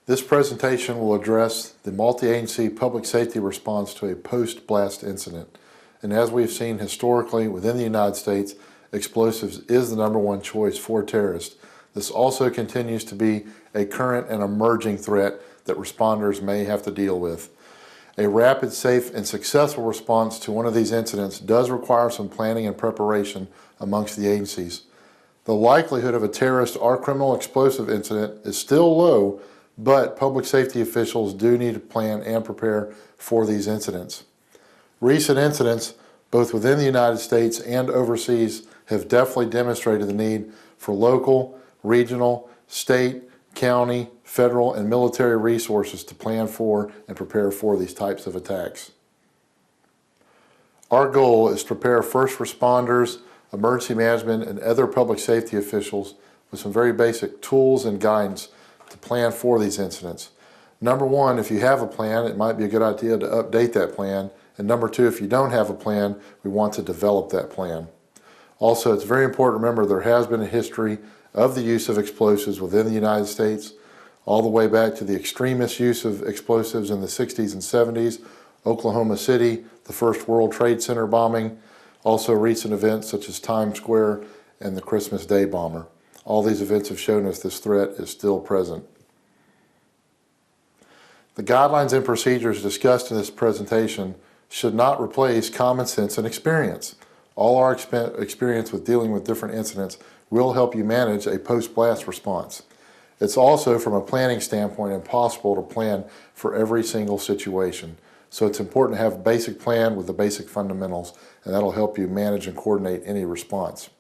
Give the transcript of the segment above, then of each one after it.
This presentation will address the multi-agency public safety response to a post-blast incident. And as we've seen historically within the United States, explosives is the #1 choice for terrorists. This also continues to be a current and emerging threat that responders may have to deal with. A rapid, safe, and successful response to one of these incidents does require some planning and preparation amongst the agencies. The likelihood of a terrorist or criminal explosive incident is still low, but public safety officials do need to plan and prepare for these incidents. Recent incidents, both within the United States and overseas, have definitely demonstrated the need for local, regional, state, county, federal, and military resources to plan for and prepare for these types of attacks. Our goal is to prepare first responders, emergency management, and other public safety officials with some very basic tools and guidance to plan for these incidents. #1, if you have a plan, it might be a good idea to update that plan. And #2, if you don't have a plan, we want to develop that plan. Also, it's very important to remember there has been a history of the use of explosives within the United States, all the way back to the extremist use of explosives in the 60s and 70s, Oklahoma City, the first World Trade Center bombing, also recent events such as Times Square and the Christmas Day bomber. All these events have shown us this threat is still present. The guidelines and procedures discussed in this presentation should not replace common sense and experience. All our experience with dealing with different incidents will help you manage a post-blast response. It's also, from a planning standpoint, impossible to plan for every single situation. So it's important to have a basic plan with the basic fundamentals, and that'll help you manage and coordinate any response.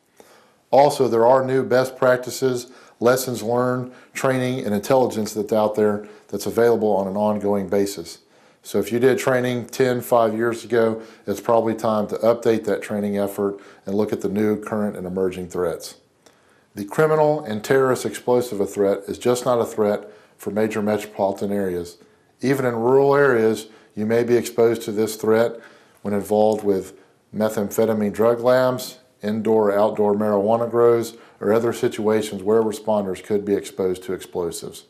Also, there are new best practices, lessons learned, training, and intelligence that's out there that's available on an ongoing basis. So if you did training 5 years ago, it's probably time to update that training effort and look at the new, current, and emerging threats. The criminal and terrorist explosive threat is just not a threat for major metropolitan areas. Even in rural areas, you may be exposed to this threat when involved with methamphetamine drug labs, indoor or outdoor marijuana grows, or other situations where responders could be exposed to explosives.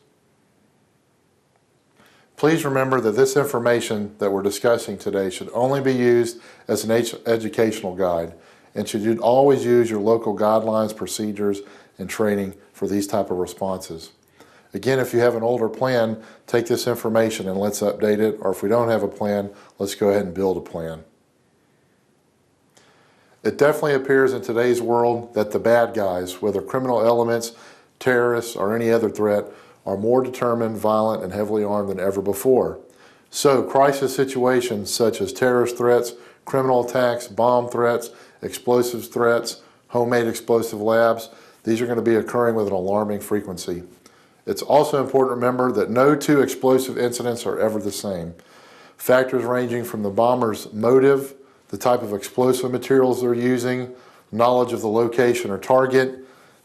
Please remember that this information that we're discussing today should only be used as an educational guide, and should always use your local guidelines, procedures, and training for these type of responses. Again, if you have an older plan, take this information and let's update it, or if we don't have a plan, let's go ahead and build a plan. It definitely appears in today's world that the bad guys, whether criminal elements, terrorists, or any other threat, are more determined, violent, and heavily armed than ever before. So crisis situations such as terrorist threats, criminal attacks, bomb threats, explosives threats, homemade explosive labs, these are going to be occurring with an alarming frequency. It's also important to remember that no two explosive incidents are ever the same. Factors ranging from the bomber's motive, the type of explosive materials they're using, knowledge of the location or target,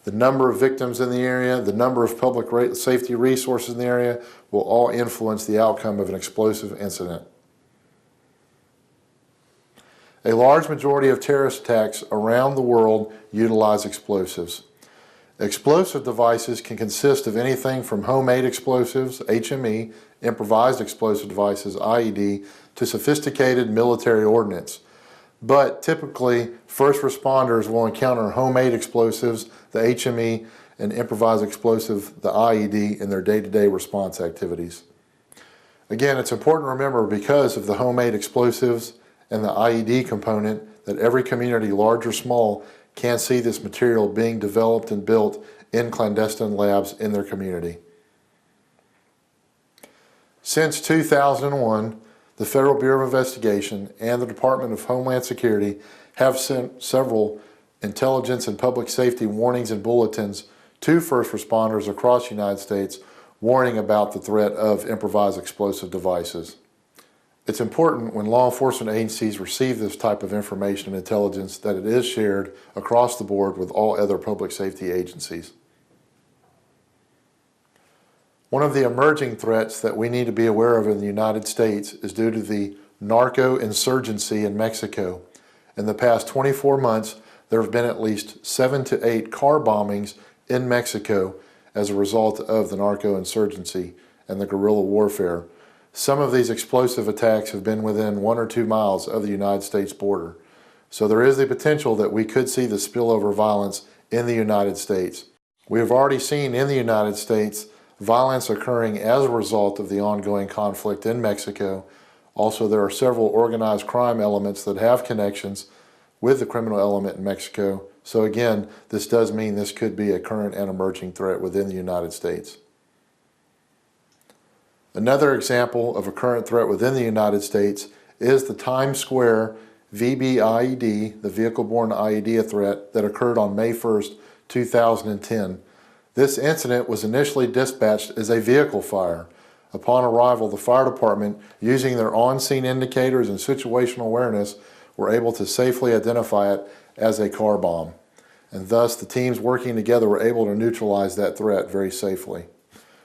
the number of victims in the area, the number of public safety resources in the area will all influence the outcome of an explosive incident. A large majority of terrorist attacks around the world utilize explosives. Explosive devices can consist of anything from homemade explosives, HME, improvised explosive devices, IED, to sophisticated military ordnance. But typically, first responders will encounter homemade explosives, the HME, and improvised explosive, the IED, in their day-to-day response activities. Again, it's important to remember, because of the homemade explosives and the IED component, that every community, large or small, can see this material being developed and built in clandestine labs in their community. Since 2001, the Federal Bureau of Investigation and the Department of Homeland Security have sent several intelligence and public safety warnings and bulletins to first responders across the United States, warning about the threat of improvised explosive devices. It's important when law enforcement agencies receive this type of information and intelligence that it is shared across the board with all other public safety agencies. One of the emerging threats that we need to be aware of in the United States is due to the narco-insurgency in Mexico. In the past 24 months, there have been at least 7 to 8 car bombings in Mexico as a result of the narco-insurgency and the guerrilla warfare. Some of these explosive attacks have been within 1 or 2 miles of the United States border. So there is the potential that we could see the spillover violence in the United States. We have already seen in the United States violence occurring as a result of the ongoing conflict in Mexico. Also, there are several organized crime elements that have connections with the criminal element in Mexico. So again, this does mean this could be a current and emerging threat within the United States. Another example of a current threat within the United States is the Times Square VBIED, the vehicle-borne IED threat that occurred on May 1st, 2010. This incident was initially dispatched as a vehicle fire. Upon arrival, the fire department, using their on-scene indicators and situational awareness, were able to safely identify it as a car bomb. And thus, the teams working together were able to neutralize that threat very safely.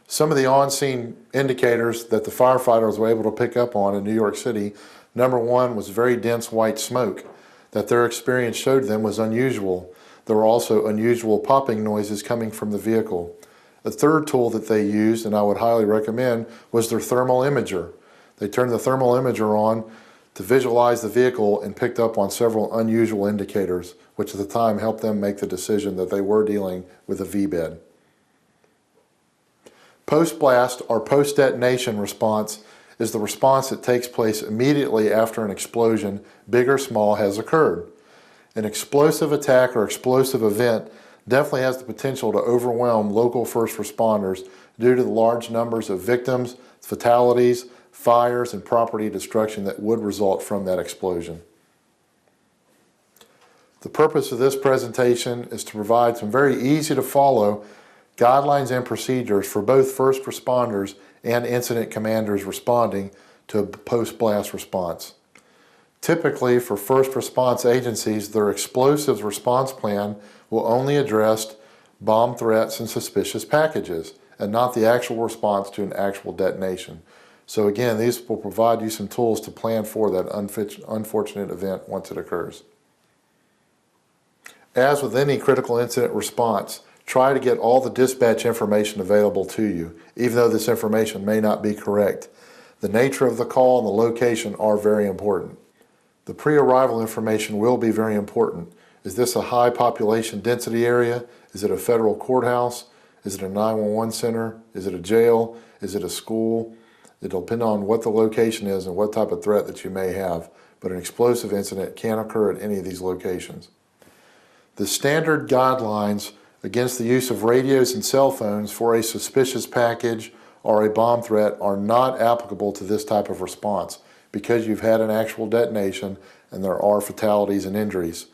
Some of the on-scene indicators that the firefighters were able to pick up on in New York City, number one was very dense white smoke that their experience showed them was unusual. There were also unusual popping noises coming from the vehicle. The third tool that they used, and I would highly recommend, was their thermal imager. They turned the thermal imager on to visualize the vehicle and picked up on several unusual indicators, which at the time helped them make the decision that they were dealing with a VBED. Post-blast or post-detonation response is the response that takes place immediately after an explosion, big or small, has occurred. An explosive attack or explosive event definitely has the potential to overwhelm local first responders due to the large numbers of victims, fatalities, fires, and property destruction that would result from that explosion. The purpose of this presentation is to provide some very easy to follow guidelines and procedures for both first responders and incident commanders responding to a post-blast response. Typically, for first response agencies, their explosives response plan will only address bomb threats and suspicious packages, and not the actual response to an actual detonation. So again, these will provide you some tools to plan for that unfortunate event once it occurs. As with any critical incident response, try to get all the dispatch information available to you, even though this information may not be correct. The nature of the call and the location are very important. The pre-arrival information will be very important. Is this a high population density area? Is it a federal courthouse? Is it a 911 center? Is it a jail? Is it a school? It'll depend on what the location is and what type of threat that you may have, but an explosive incident can occur at any of these locations. The standard guidelines against the use of radios and cell phones for a suspicious package or a bomb threat are not applicable to this type of response because you've had an actual detonation and there are fatalities and injuries.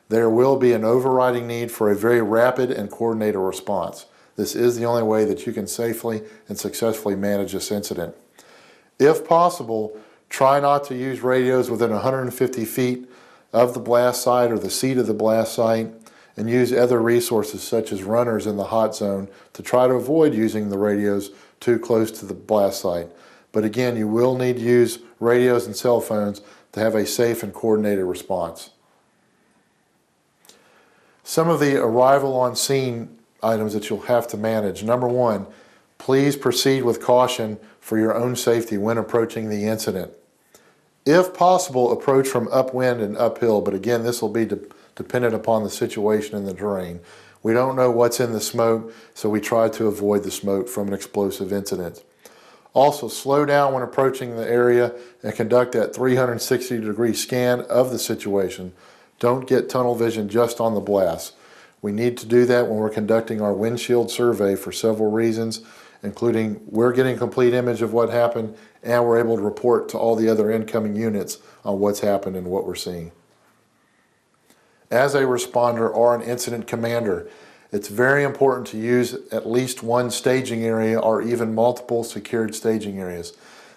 There will be an overriding need for a very rapid and coordinated response. This is the only way that you can safely and successfully manage this incident. If possible, try not to use radios within 150 feet of the blast site or the seat of the blast site, and use other resources such as runners in the hot zone to try to avoid using the radios too close to the blast site. But again, you will need to use radios and cell phones to have a safe and coordinated response. Some of the arrival on scene items that you'll have to manage. Number one, please proceed with caution for your own safety when approaching the incident. If possible, approach from upwind and uphill, but again, this will be dependent upon the situation and the terrain. We don't know what's in the smoke, so we try to avoid the smoke from an explosive incident. Also, slow down when approaching the area and conduct that 360-degree scan of the situation. Don't get tunnel vision just on the blast. We need to do that when we're conducting our windshield survey for several reasons, including we're getting a complete image of what happened and we're able to report to all the other incoming units on what's happened and what we're seeing. As a responder or an incident commander, it's very important to use at least one staging area or even multiple secured staging areas.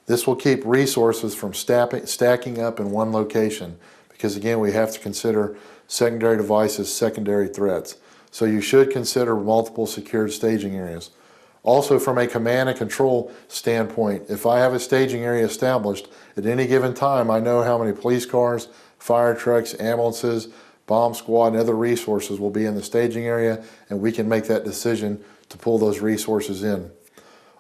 This will keep resources from stacking up in one location because again, we have to consider secondary devices, secondary threats. So you should consider multiple secured staging areas. Also, from a command and control standpoint, if I have a staging area established, at any given time I know how many police cars, fire trucks, ambulances, bomb squad, and other resources will be in the staging area, and we can make that decision to pull those resources in.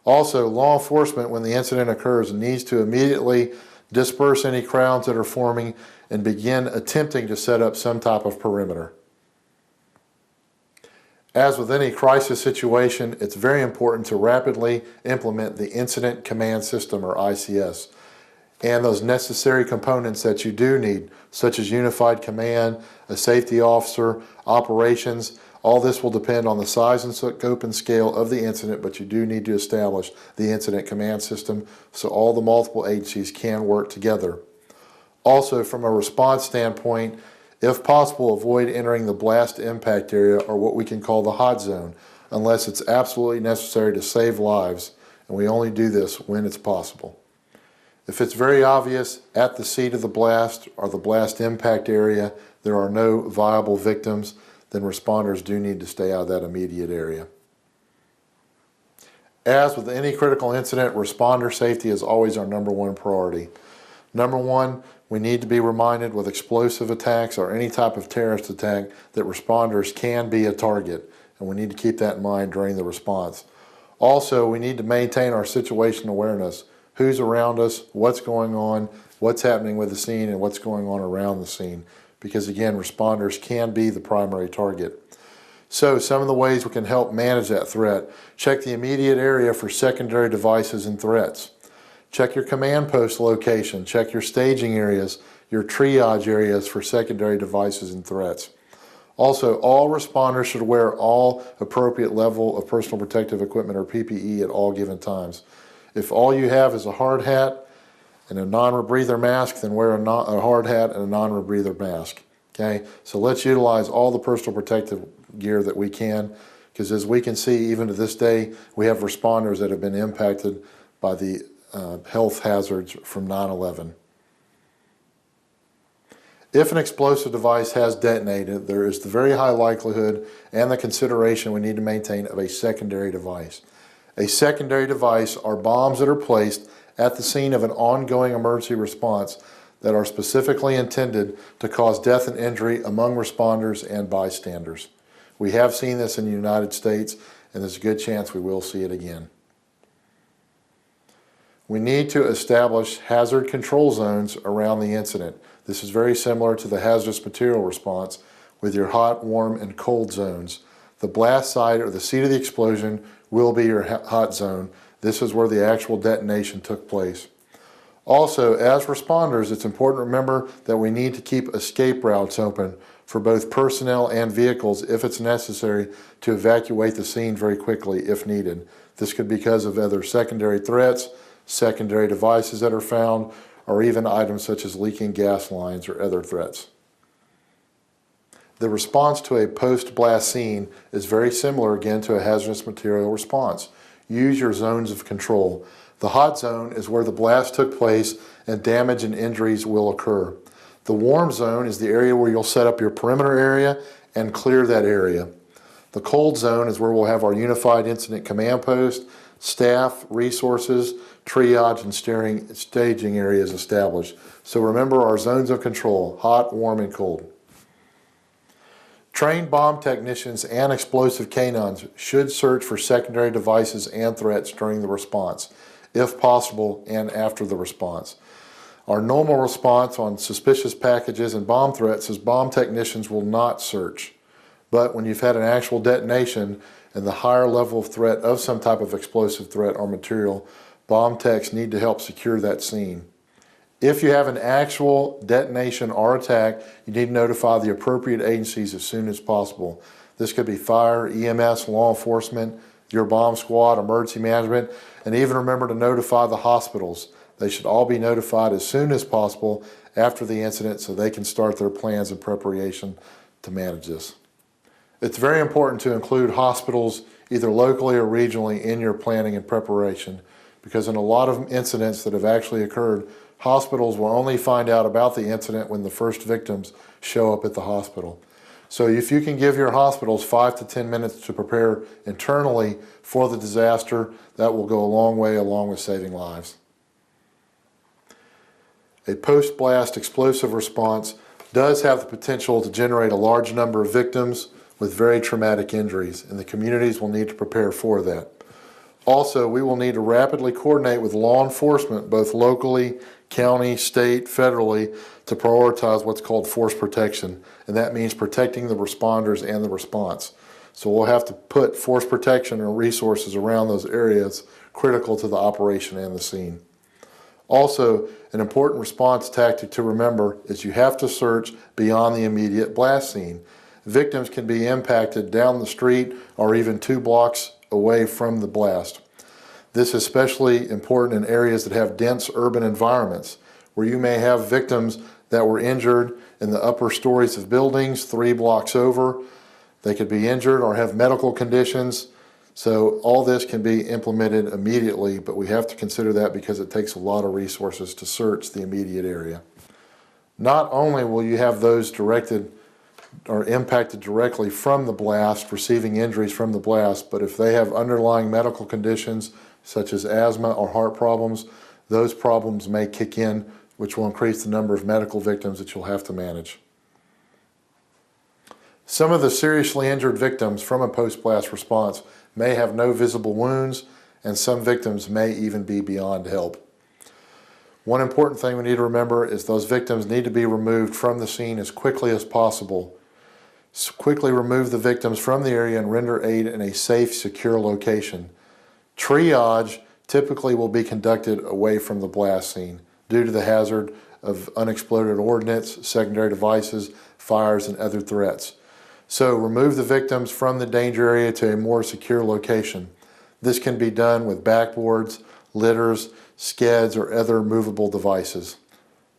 Also, law enforcement, when the incident occurs, needs to immediately disperse any crowds that are forming and begin attempting to set up some type of perimeter. As with any crisis situation, it's very important to rapidly implement the Incident Command System, or ICS, and those necessary components that you do need, such as unified command, a safety officer, operations. All this will depend on the size and scope and scale of the incident, but you do need to establish the Incident Command System so all the multiple agencies can work together. Also, from a response standpoint, if possible, avoid entering the blast impact area, or what we can call the hot zone, unless it's absolutely necessary to save lives, and we only do this when it's possible. If it's very obvious at the seat of the blast or the blast impact area there are no viable victims, then responders do need to stay out of that immediate area. As with any critical incident, responder safety is always our #1 priority. Number one, we need to be reminded with explosive attacks or any type of terrorist attack that responders can be a target, and we need to keep that in mind during the response. Also, we need to maintain our situational awareness. Who's around us, what's going on, what's happening with the scene, and what's going on around the scene. Because again, responders can be the primary target. So some of the ways we can help manage that threat: check the immediate area for secondary devices and threats. Check your command post location, check your staging areas, your triage areas for secondary devices and threats. Also, all responders should wear all appropriate level of personal protective equipment, or PPE, at all given times. If all you have is a hard hat and a non-rebreather mask, then wear a hard hat and a non-rebreather mask. Okay, so let's utilize all the personal protective gear that we can, because as we can see, even to this day, we have responders that have been impacted by the health hazards from 9/11. If an explosive device has detonated, there is the very high likelihood and the consideration we need to maintain of a secondary device. A secondary device are bombs that are placed at the scene of an ongoing emergency response that are specifically intended to cause death and injury among responders and bystanders. We have seen this in the United States, and there's a good chance we will see it again. We need to establish hazard control zones around the incident. This is very similar to the hazardous material response with your hot, warm, and cold zones. The blast site, or the seat of the explosion, will be your hot zone. This is where the actual detonation took place. Also, as responders, it's important to remember that we need to keep escape routes open for both personnel and vehicles if it's necessary to evacuate the scene very quickly if needed. This could be because of other secondary threats, secondary devices that are found, or even items such as leaking gas lines or other threats. The response to a post-blast scene is very similar again to a hazardous material response. Use your zones of control. The hot zone is where the blast took place and damage and injuries will occur. The warm zone is the area where you'll set up your perimeter area and clear that area. The cold zone is where we'll have our unified incident command post, staff, resources, triage, and staging areas established. So remember our zones of control: hot, warm, and cold. Trained bomb technicians and explosive canines should search for secondary devices and threats during the response, if possible, and after the response. Our normal response on suspicious packages and bomb threats is bomb technicians will not search. But when you've had an actual detonation and the higher level of threat of some type of explosive threat or material, bomb techs need to help secure that scene. If you have an actual detonation or attack, you need to notify the appropriate agencies as soon as possible. This could be fire, EMS, law enforcement, your bomb squad, emergency management, and even remember to notify the hospitals. They should all be notified as soon as possible after the incident so they can start their plans and preparation to manage this. It's very important to include hospitals either locally or regionally in your planning and preparation, because in a lot of incidents that have actually occurred, hospitals will only find out about the incident when the first victims show up at the hospital. So if you can give your hospitals 5 to 10 minutes to prepare internally for the disaster, that will go a long way along with saving lives. A post-blast explosive response does have the potential to generate a large number of victims with very traumatic injuries, and the communities will need to prepare for that. Also, we will need to rapidly coordinate with law enforcement, both locally, county, state, federally, to prioritize what's called force protection. And that means protecting the responders and the response. So we'll have to put force protection and resources around those areas critical to the operation and the scene. Also, an important response tactic to remember is you have to search beyond the immediate blast scene. Victims can be impacted down the street or even 2 blocks away from the blast. This is especially important in areas that have dense urban environments, where you may have victims that were injured in the upper stories of buildings 3 blocks over. They could be injured or have medical conditions. So all this can be implemented immediately, but we have to consider that because it takes a lot of resources to search the immediate area. Not only will you have those directed or impacted directly from the blast, receiving injuries from the blast, but if they have underlying medical conditions such as asthma or heart problems, those problems may kick in, which will increase the number of medical victims that you'll have to manage. Some of the seriously injured victims from a post-blast response may have no visible wounds, and some victims may even be beyond help. One important thing we need to remember is those victims need to be removed from the scene as quickly as possible. Quickly remove the victims from the area and render aid in a safe, secure location. Triage typically will be conducted away from the blast scene due to the hazard of unexploded ordnance, secondary devices, fires, and other threats. So remove the victims from the danger area to a more secure location. This can be done with backboards, litters, skeds, or other movable devices.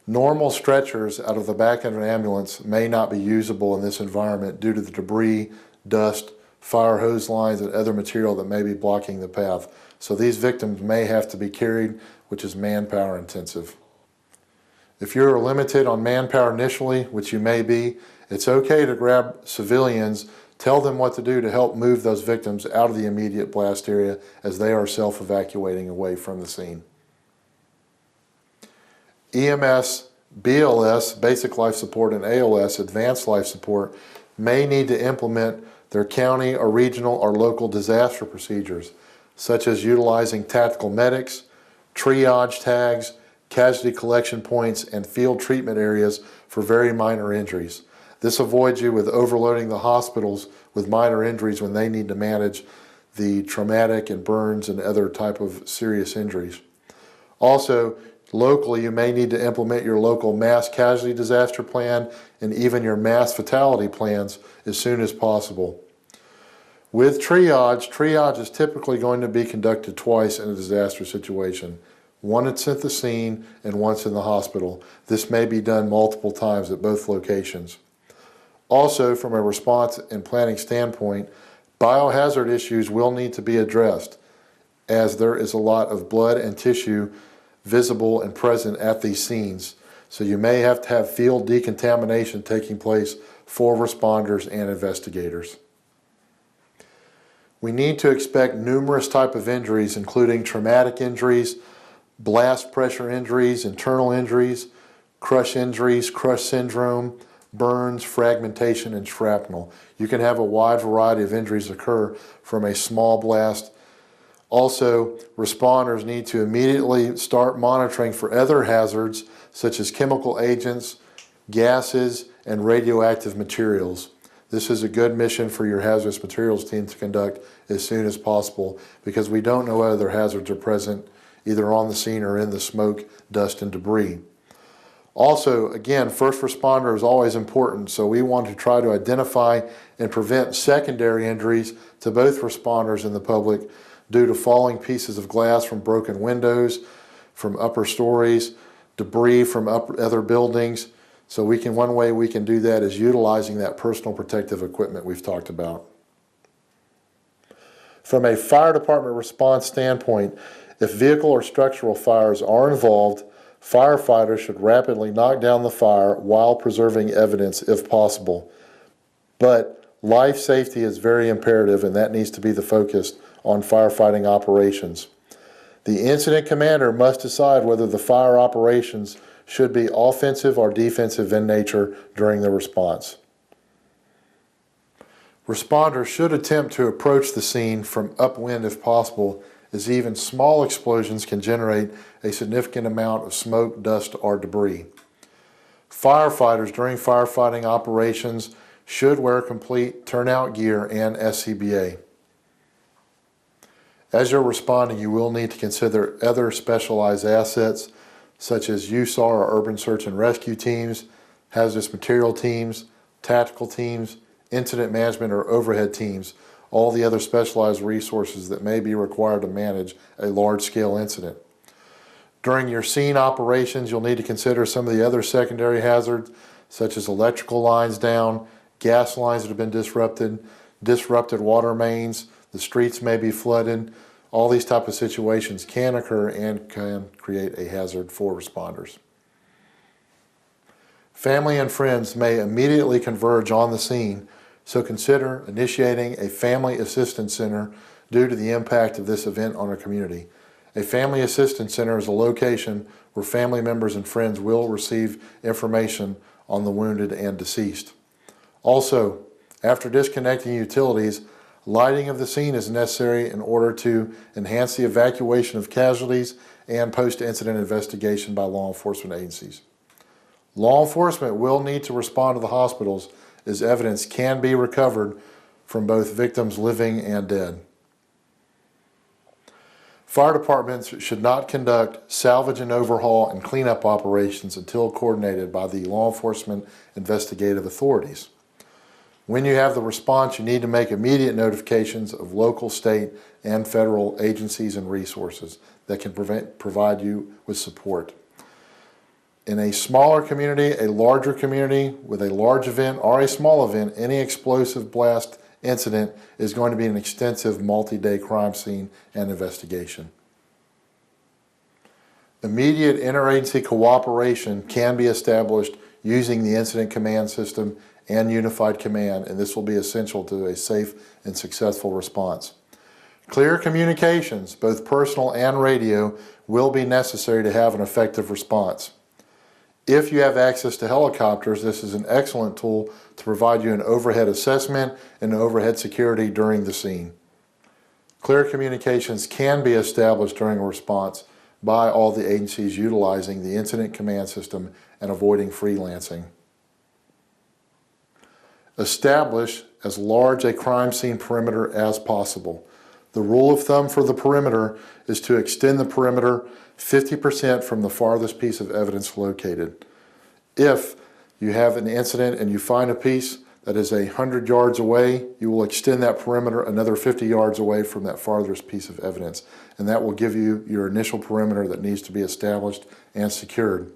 Normal stretchers out of the back of an ambulance may not be usable in this environment due to the debris, dust, fire hose lines, and other material that may be blocking the path. So these victims may have to be carried, which is manpower intensive. If you're limited on manpower initially, which you may be, it's okay to grab civilians, tell them what to do to help move those victims out of the immediate blast area as they are self-evacuating away from the scene. EMS, BLS, basic life support, and ALS, advanced life support, may need to implement their county or regional or local disaster procedures, such as utilizing tactical medics, triage tags, casualty collection points, and field treatment areas for very minor injuries. This avoids you with overloading the hospitals with minor injuries when they need to manage the traumatic and burns and other type of serious injuries. Also, locally, you may need to implement your local mass casualty disaster plan and even your mass fatality plans as soon as possible. With triage is typically going to be conducted twice in a disaster situation. Once at the scene and once in the hospital. This may be done multiple times at both locations. Also, from a response and planning standpoint, biohazard issues will need to be addressed, as there is a lot of blood and tissue visible and present at these scenes. So you may have to have field decontamination taking place for responders and investigators. We need to expect numerous types of injuries, including traumatic injuries, blast pressure injuries, internal injuries, crush syndrome, burns, fragmentation, and shrapnel. You can have a wide variety of injuries occur from a small blast. Also, responders need to immediately start monitoring for other hazards such as chemical agents, gases, and radioactive materials. This is a good mission for your hazardous materials team to conduct as soon as possible because we don't know what other hazards are present either on the scene or in the smoke, dust, and debris. Also, again, first responder is always important, so we want to try to identify and prevent secondary injuries to both responders and the public due to falling pieces of glass from broken windows, from upper stories, debris from other buildings. So one way we can do that is utilizing that personal protective equipment we've talked about. From a fire department response standpoint, if vehicle or structural fires are involved, firefighters should rapidly knock down the fire while preserving evidence if possible. But life safety is very imperative, and that needs to be the focus on firefighting operations. The incident commander must decide whether the fire operations should be offensive or defensive in nature during the response. Responders should attempt to approach the scene from upwind if possible as even small explosions can generate a significant amount of smoke, dust, or debris. Firefighters during firefighting operations should wear complete turnout gear and SCBA. As you're responding, you will need to consider other specialized assets such as USAR or urban search and rescue teams, hazardous material teams, tactical teams, incident management or overhead teams, all the other specialized resources that may be required to manage a large-scale incident. During your scene operations, you'll need to consider some of the other secondary hazards, such as electrical lines down, gas lines that have been disrupted water mains, the streets may be flooded. All these type of situations can occur and can create a hazard for responders. Family and friends may immediately converge on the scene, so consider initiating a family assistance center due to the impact of this event on our community. A family assistance center is a location where family members and friends will receive information on the wounded and deceased. Also, after disconnecting utilities, lighting of the scene is necessary in order to enhance the evacuation of casualties and post-incident investigation by law enforcement agencies. Law enforcement will need to respond to the hospitals as evidence can be recovered from both victims living and dead. Fire departments should not conduct salvage and overhaul and cleanup operations until coordinated by the law enforcement investigative authorities. When you have the response, you need to make immediate notifications of local, state, and federal agencies and resources that can provide you with support. In a smaller community, a larger community, with a large event or a small event, any explosive blast incident is going to be an extensive multi-day crime scene and investigation. Immediate interagency cooperation can be established using the incident command system and unified command, and this will be essential to a safe and successful response. Clear communications, both personal and radio, will be necessary to have an effective response. If you have access to helicopters, this is an excellent tool to provide you an overhead assessment and overhead security during the scene. Clear communications can be established during a response by all the agencies utilizing the incident command system and avoiding freelancing. Establish as large a crime scene perimeter as possible. The rule of thumb for the perimeter is to extend the perimeter 50% from the farthest piece of evidence located. If you have an incident and you find a piece that is 100 yards away, you will extend that perimeter another 50 yards away from that farthest piece of evidence, and that will give you your initial perimeter that needs to be established and secured.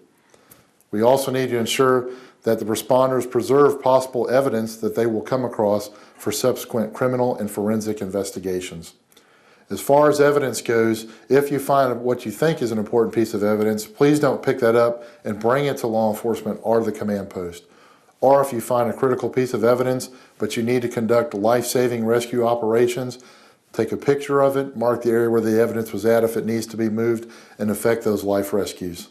We also need to ensure that the responders preserve possible evidence that they will come across for subsequent criminal and forensic investigations. As far as evidence goes, if you find what you think is an important piece of evidence, please don't pick that up and bring it to law enforcement or the command post. Or if you find a critical piece of evidence, but you need to conduct life-saving rescue operations, take a picture of it, mark the area where the evidence was at if it needs to be moved, and effect those life rescues.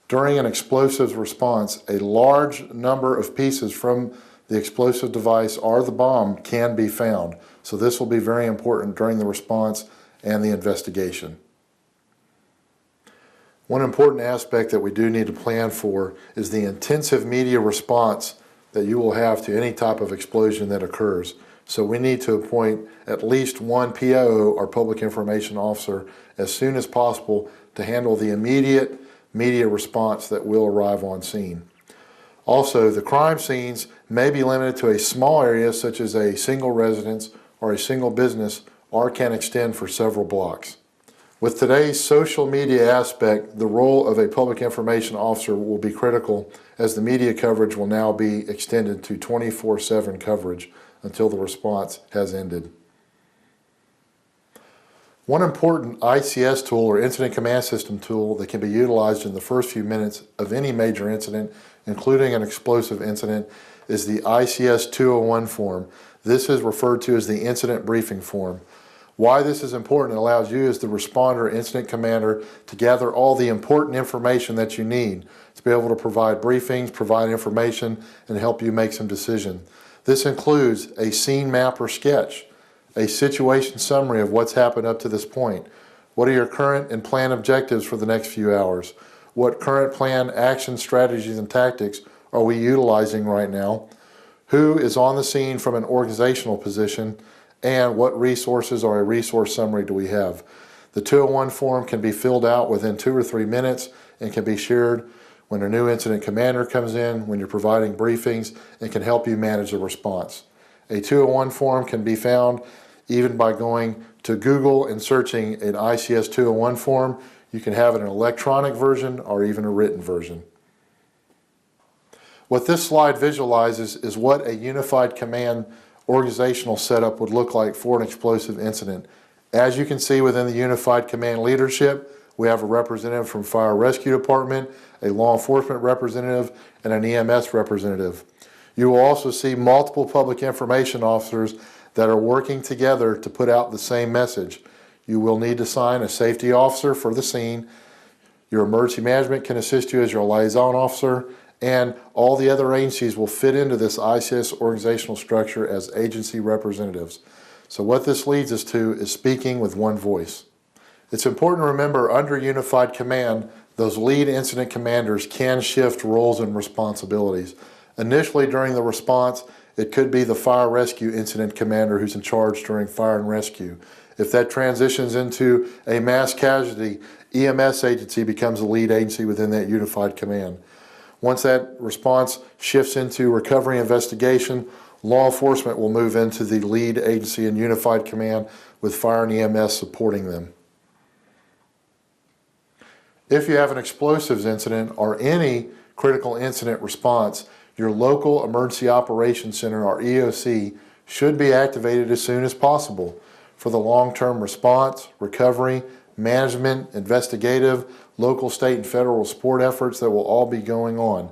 During an explosives response, a large number of pieces from the explosive device or the bomb can be found. So this will be very important during the response and the investigation. One important aspect that we do need to plan for is the intensive media response that you will have to any type of explosion that occurs. So we need to appoint at least one PIO or public information officer as soon as possible to handle the immediate media response that will arrive on scene. Also, the crime scenes may be limited to a small area such as a single residence or a single business, or can extend for several blocks. With today's social media aspect, the role of a public information officer will be critical, as the media coverage will now be extended to 24/7 coverage until the response has ended. One important ICS tool or incident command system tool that can be utilized in the first few minutes of any major incident, including an explosive incident, is the ICS 201 form. This is referred to as the incident briefing form. Why this is important: it allows you as the responder incident commander to gather all the important information that you need to be able to provide briefings, provide information, and help you make some decision. This includes a scene map or sketch, a situation summary of what's happened up to this point. What are your current and planned objectives for the next few hours? What current plan, action, strategies, and tactics are we utilizing right now? Who is on the scene from an organizational position? And what resources or a resource summary do we have? The 201 form can be filled out within 2 or 3 minutes and can be shared when a new incident commander comes in, when you're providing briefings, and can help you manage the response. A 201 form can be found even by going to Google and searching an ICS 201 form. You can have an electronic version or even a written version. What this slide visualizes is what a unified command organizational setup would look like for an explosive incident. As you can see within the unified command leadership, we have a representative from Fire Rescue Department, a law enforcement representative, and an EMS representative. You will also see multiple public information officers that are working together to put out the same message. You will need to assign a safety officer for the scene. Your emergency management can assist you as your liaison officer, and all the other agencies will fit into this ICS organizational structure as agency representatives. So what this leads us to is speaking with one voice. It's important to remember under unified command, those lead incident commanders can shift roles and responsibilities. Initially during the response, it could be the fire rescue incident commander who's in charge during fire and rescue. If that transitions into a mass casualty, EMS agency becomes the lead agency within that unified command. Once that response shifts into recovery investigation, law enforcement will move into the lead agency in unified command with fire and EMS supporting them. If you have an explosives incident or any critical incident response, your local emergency operations center or EOC should be activated as soon as possible for the long-term response, recovery, management, investigative, local, state, and federal support efforts that will all be going on.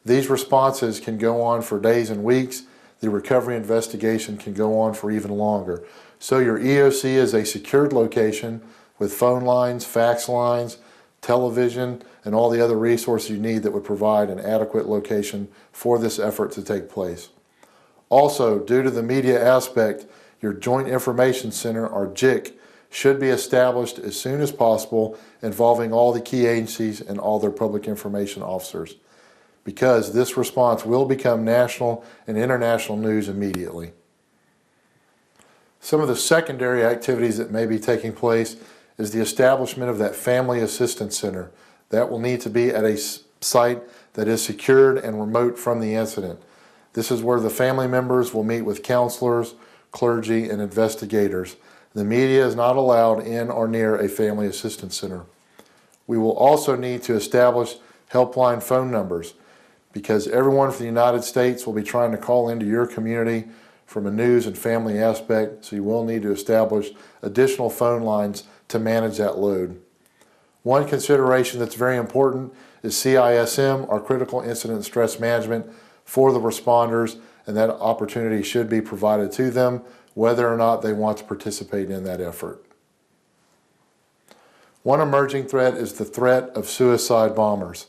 These responses can go on for days and weeks. The recovery investigation can go on for even longer. So your EOC is a secured location with phone lines, fax lines, television, and all the other resources you need that would provide an adequate location for this effort to take place. Also, due to the media aspect, your Joint Information Center, or JIC, should be established as soon as possible, involving all the key agencies and all their public information officers, because this response will become national and international news immediately. Some of the secondary activities that may be taking place is the establishment of that Family Assistance Center. That will need to be at a site that is secured and remote from the incident. This is where the family members will meet with counselors, clergy, and investigators. The media is not allowed in or near a Family Assistance Center. We will also need to establish helpline phone numbers, because everyone from the United States will be trying to call into your community from a news and family aspect, so you will need to establish additional phone lines to manage that load. One consideration that's very important is CISM, or Critical Incident Stress Management, for the responders, and that opportunity should be provided to them whether or not they want to participate in that effort. One emerging threat is the threat of suicide bombers.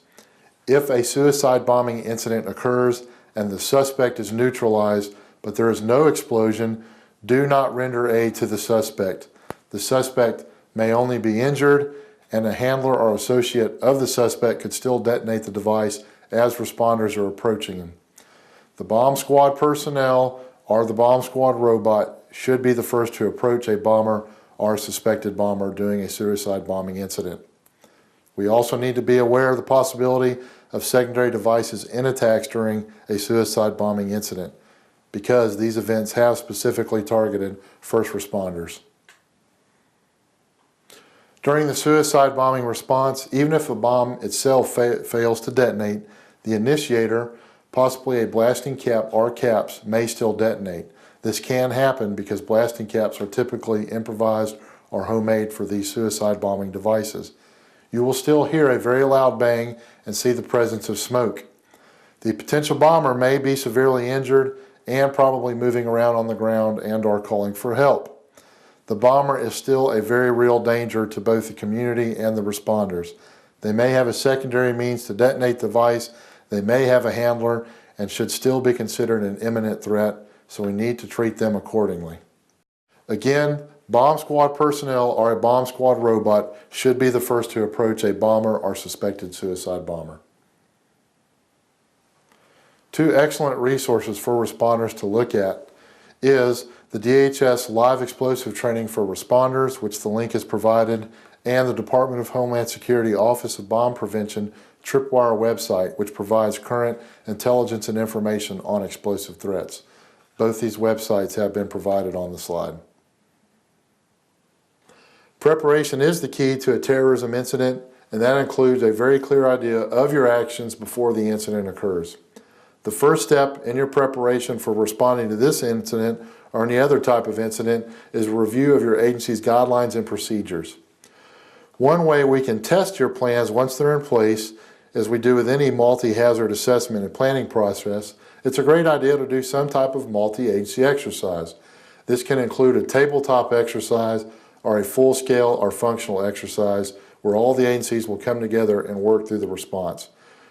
If a suicide bombing incident occurs and the suspect is neutralized, but there is no explosion, do not render aid to the suspect. The suspect may only be injured, and a handler or associate of the suspect could still detonate the device as responders are approaching him. The bomb squad personnel or the bomb squad robot should be the first to approach a bomber or a suspected bomber during a suicide bombing incident. We also need to be aware of the possibility of secondary devices in attacks during a suicide bombing incident, because these events have specifically targeted first responders. During the suicide bombing response, even if a bomb itself fails to detonate, the initiator, possibly a blasting cap or caps, may still detonate. This can happen because blasting caps are typically improvised or homemade for these suicide bombing devices. You will still hear a very loud bang and see the presence of smoke. The potential bomber may be severely injured and probably moving around on the ground and or calling for help. The bomber is still a very real danger to both the community and the responders. They may have a secondary means to detonate the device, they may have a handler, and should still be considered an imminent threat, so we need to treat them accordingly. Again, bomb squad personnel or a bomb squad robot should be the first to approach a bomber or suspected suicide bomber. Two excellent resources for responders to look at is the DHS Live Explosive Training for Responders, which the link is provided, and the Department of Homeland Security Office of Bomb Prevention Tripwire website, which provides current intelligence and information on explosive threats. Both these websites have been provided on the slide. Preparation is the key to a terrorism incident, and that includes a very clear idea of your actions before the incident occurs. The first step in your preparation for responding to this incident or any other type of incident is a review of your agency's guidelines and procedures. One way we can test your plans once they're in place, as we do with any multi-hazard assessment and planning process, it's a great idea to do some type of multi-agency exercise. This can include a tabletop exercise or a full-scale or functional exercise where all the agencies will come together and work through the response.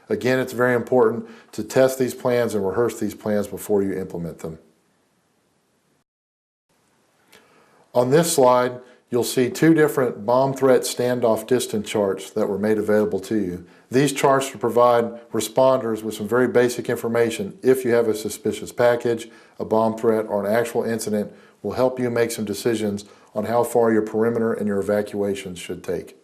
Again, it's very important to test these plans and rehearse these plans before you implement them. On this slide, you'll see two different bomb threat standoff distance charts that were made available to you. These charts will provide responders with some very basic information. If you have a suspicious package, a bomb threat, or an actual incident, will help you make some decisions on how far your perimeter and your evacuations should take.